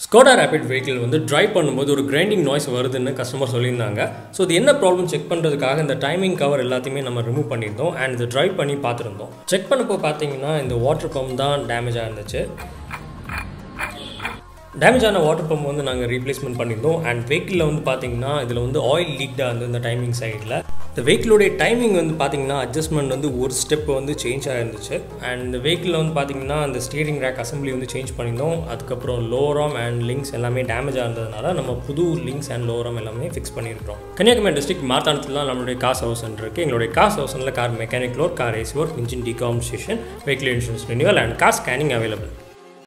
Skoda Rapid vehicle வந்து drive பண்ணும்போது ஒரு கிரைண்டிங் நாய்ஸ் வருதுன்னு கஸ்டமர் சொல்லியிருந்தாங்க. ஸோ இது என்ன ப்ராப்ளம் செக் பண்ணுறதுக்காக இந்த டைமிங் கவர் எல்லாத்தையுமே நம்ம ரிமூவ் பண்ணியிருந்தோம் அண்ட் இது டிரைவ் பண்ணி பார்த்துருந்தோம். செக் பண்ணப்போ பார்த்தீங்கன்னா இந்த வாட்டர் பம்ப் தான் டேமேஜாக இருந்துச்சு. டேமேஜ் ஆன வாட்டர் பம்ப் வந்து நாங்கள் ரீப்ளேஸ்மெண்ட் பண்ணியிருந்தோம் அண்ட் வெஹிக்கிளில் வந்து பார்த்தீங்கன்னா இதில் வந்து ஆயில் லீக்டாக இருந்தது இந்த டைமிங் சைடில். இந்த வெஹிக்கிளோடைய டைமிங் வந்து பார்த்தீங்கன்னா அட்ஜஸ்ட்மெண்ட் வந்து ஒரு ஸ்டெப் வந்து சேஞ்ச் ஆகிருந்துச்சு அண்ட் இந்த வெஹிக்கிளில் வந்து பார்த்தீங்கன்னா அந்த ஸ்டீரிங் ரேக் அசம்பிளி வந்து சேஞ்ச் பண்ணியிருந்தோம். அதுக்கப்புறம் லோவர் ஆர்ம் அண்ட் லிங்க்ஸ் எல்லாமே டேமேஜ் ஆனதுனால நம்ம புது லிங்க்ஸ் அண்ட் லோவர் ஆர்ம் எல்லாமே ஃபிக்ஸ் பண்ணியிருக்கோம். கன்னியாகுமரி டிஸ்ட்ரிக்ட் மார்த்தாண்டத்தில் தான் நம்மளுடைய கார் சர்வீஸ் சென்டர் இருக்குது. எங்களுடைய கார் சர்வீஸ் சென்டரில் கார் மெக்கானிக் லோர், car AC work, engine decompensation, vehicle insurance renewal and car scanning available.